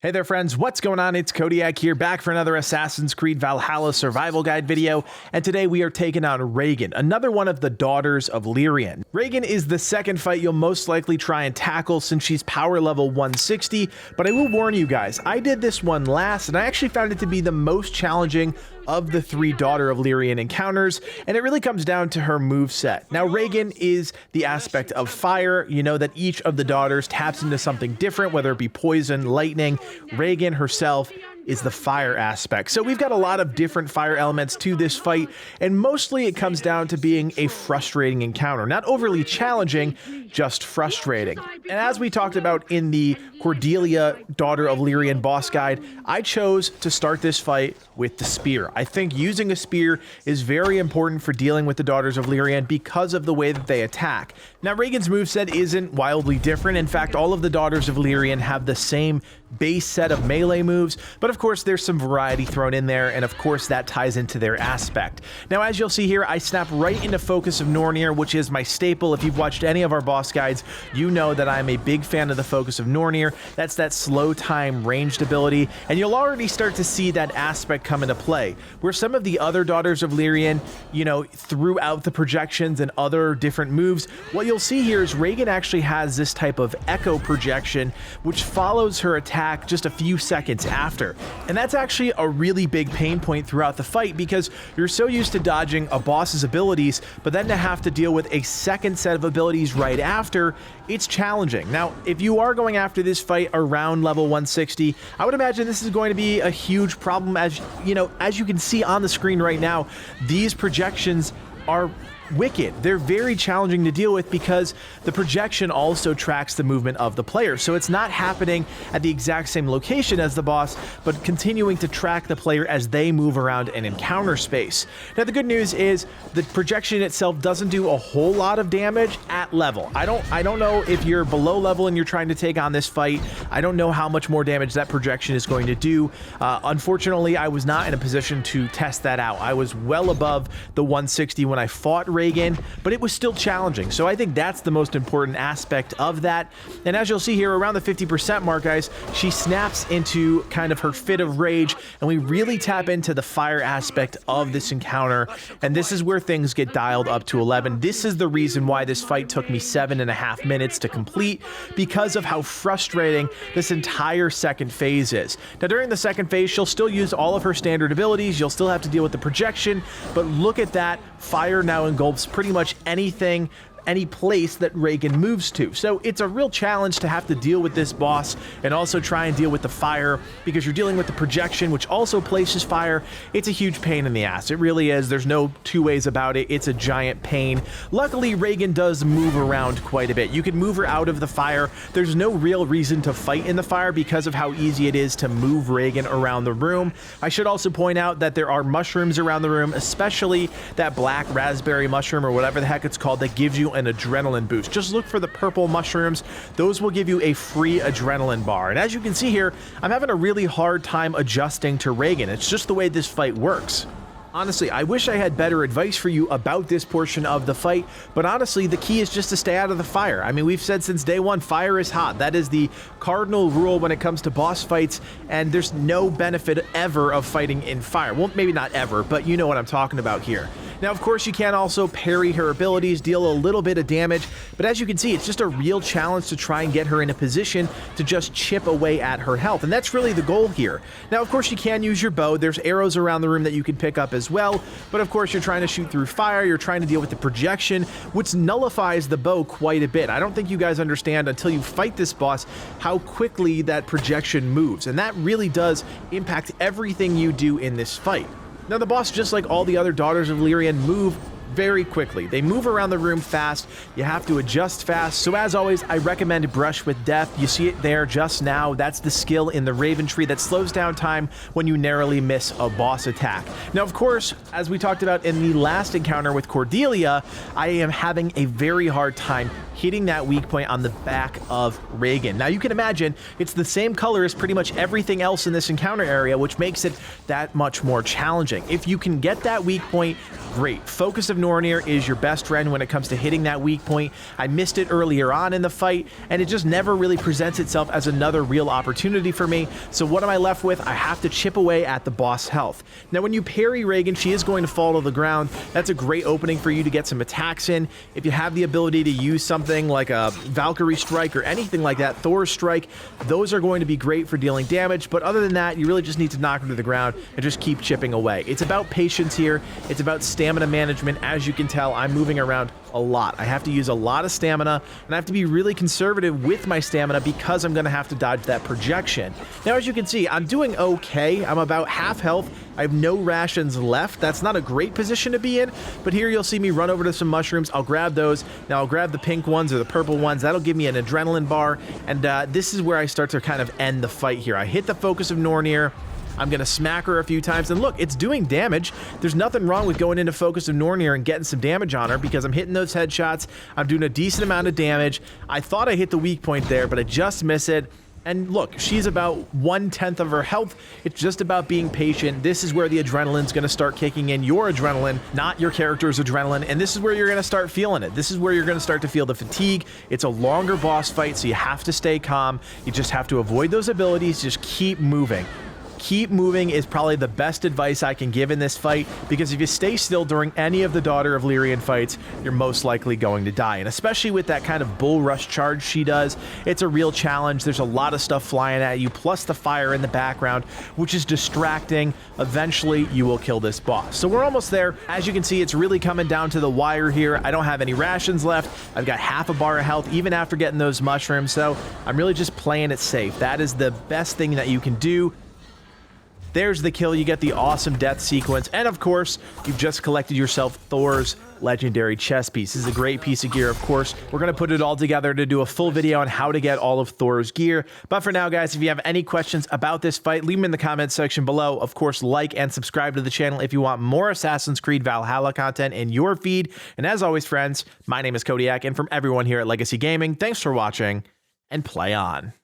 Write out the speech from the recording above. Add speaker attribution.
Speaker 1: Hey there friends, what's going on? It's Kodiak here, back for another Assassin's Creed Valhalla survival guide video, and today we are taking on Regan, another one of the Daughters of Lerion. Regan is the second fight you'll most likely try and tackle since she's power level 160, but I will warn you guys, I did this one last and I actually found it to be the most challenging of the three Daughter of Lerion encounters, and it really comes down to her moveset. Now, Regan is the aspect of fire. You know that each of the daughters taps into something different, whether it be poison, lightning. Regan herself is the fire aspect. So we've got a lot of different fire elements to this fight, and mostly it comes down to being a frustrating encounter. Not overly challenging, just frustrating. And as we talked about in the Cordelia Daughter of Lerion boss guide, I chose to start this fight with the spear. I think using a spear is very important for dealing with the Daughters of Lerion because of the way that they attack. Now, Regan's moveset isn't wildly different. In fact, all of the Daughters of Lerion have the same base set of melee moves, but of course there's some variety thrown in there, and of course that ties into their aspect. Now, as you'll see here, I snap right into Focus of Nornir, which is my staple. If you've watched any of our boss guides, you know that I'm a big fan of the Focus of Nornir. That's that slow time ranged ability, and you'll already start to see that aspect come into play, where some of the other Daughters of Lerion, you know, throughout the projections and other different moves, what you'll see here is Regan actually has this type of echo projection, which follows her attack just a few seconds after. And that's actually a really big pain point throughout the fight because you're so used to dodging a boss's abilities, but then to have to deal with a second set of abilities right after, it's challenging. Now, if you are going after this fight around level 160, I would imagine this is going to be a huge problem. As you know, as you can see on the screen right now, these projections are wicked. They're very challenging to deal with because the projection also tracks the movement of the player. So it's not happening at the exact same location as the boss, but continuing to track the player as they move around an encounter space. Now, the good news is the projection itself doesn't do a whole lot of damage at level. I don't know if you're below level and you're trying to take on this fight. I don't know how much more damage that projection is going to do. Unfortunately, I was not in a position to test that out. I was well above the 160 when I fought Regan, but it was still challenging. So I think that's the most important aspect of that. And as you'll see here, around the 50% mark, guys, she snaps into kind of her fit of rage, and we really tap into the fire aspect of this encounter. And this is where things get dialed up to 11. This is the reason why this fight took me 7.5 minutes to complete, because of how frustrating this entire second phase is. Now, during the second phase, she'll still use all of her standard abilities. You'll still have to deal with the projection, but look at that. Fire now engulfs pretty much anything, any place that Regan moves to. So it's a real challenge to have to deal with this boss and also try and deal with the fire, because you're dealing with the projection, which also places fire. It's a huge pain in the ass. It really is. There's no two ways about it. It's a giant pain. Luckily, Regan does move around quite a bit. You can move her out of the fire. There's no real reason to fight in the fire because of how easy it is to move Regan around the room. I should also point out that there are mushrooms around the room, especially that black raspberry mushroom or whatever the heck it's called, that gives you an adrenaline boost. Just look for the purple mushrooms. Those will give you a free adrenaline bar. And as you can see here, I'm having a really hard time adjusting to Regan. It's just the way this fight works. Honestly, I wish I had better advice for you about this portion of the fight, but honestly, the key is just to stay out of the fire. I mean, we've said since day one, fire is hot. That is the cardinal rule when it comes to boss fights, and there's no benefit ever of fighting in fire. Well, maybe not ever, but you know what I'm talking about here. Now, of course, you can also parry her abilities, deal a little bit of damage, but as you can see, it's just a real challenge to try and get her in a position to just chip away at her health, and that's really the goal here. Now, of course, you can use your bow. There's arrows around the room that you can pick up as well, but of course, you're trying to shoot through fire. You're trying to deal with the projection, which nullifies the bow quite a bit. I don't think you guys understand until you fight this boss how quickly that projection moves, and that really does impact everything you do in this fight. Now, the boss, just like all the other Daughters of Lerion, move very quickly. They move around the room fast. You have to adjust fast. So as always, I recommend Brush with Death. You see it there just now. That's the skill in the Raven tree that slows down time when you narrowly miss a boss attack. Now, of course, as we talked about in the last encounter with Cordelia, I am having a very hard time hitting that weak point on the back of Regan. Now you can imagine it's the same color as pretty much everything else in this encounter area, which makes it that much more challenging. If you can get that weak point, great. Focus of Nornir is your best friend when it comes to hitting that weak point. I missed it earlier on in the fight, and it just never really presents itself as another real opportunity for me. So what am I left with? I have to chip away at the boss health. Now when you parry Regan, she is going to fall to the ground. That's a great opening for you to get some attacks in. If you have the ability to use something like a Valkyrie strike or anything like that, Thor's strike, those are going to be great for dealing damage. But other than that, you really just need to knock her to the ground and just keep chipping away. It's about patience here. It's about stamina management. As you can tell, I'm moving around a lot. I have to use a lot of stamina, and I have to be really conservative with my stamina because I'm going to have to dodge that projection. Now, as you can see, I'm doing okay. I'm about half health. I have no rations left. That's not a great position to be in, but here you'll see me run over to some mushrooms. I'll grab those. Now I'll grab the pink ones or the purple ones. That'll give me an adrenaline bar, and this is where I start to kind of end the fight here. I hit the focus of Nornir. I'm going to smack her a few times, and look, it's doing damage. There's nothing wrong with going into Focus of Nornir and getting some damage on her because I'm hitting those headshots. I'm doing a decent amount of damage. I thought I hit the weak point there, but I just miss it. And look, she's about 1/10 of her health. It's just about being patient. This is where the adrenaline's going to start kicking in. Your adrenaline, not your character's adrenaline. And this is where you're going to start feeling it. This is where you're going to start to feel the fatigue. It's a longer boss fight, so you have to stay calm. You just have to avoid those abilities. Just keep moving. Keep moving is probably the best advice I can give in this fight, because if you stay still during any of the Daughter of Lerion fights, you're most likely going to die. And especially with that kind of bull rush charge she does, it's a real challenge. There's a lot of stuff flying at you, plus the fire in the background, which is distracting. Eventually, you will kill this boss. So we're almost there. As you can see, it's really coming down to the wire here. I don't have any rations left. I've got half a bar of health, even after getting those mushrooms. So I'm really just playing it safe. That is the best thing that you can do. There's the kill. You get the awesome death sequence. And of course, you've just collected yourself Thor's legendary chest piece. This is a great piece of gear, of course. We're going to put it all together to do a full video on how to get all of Thor's gear. But for now, guys, if you have any questions about this fight, leave them in the comments section below. Of course, like and subscribe to the channel if you want more Assassin's Creed Valhalla content in your feed. And as always, friends, my name is Kodiak, and from everyone here at Legacy Gaming, thanks for watching, and play on.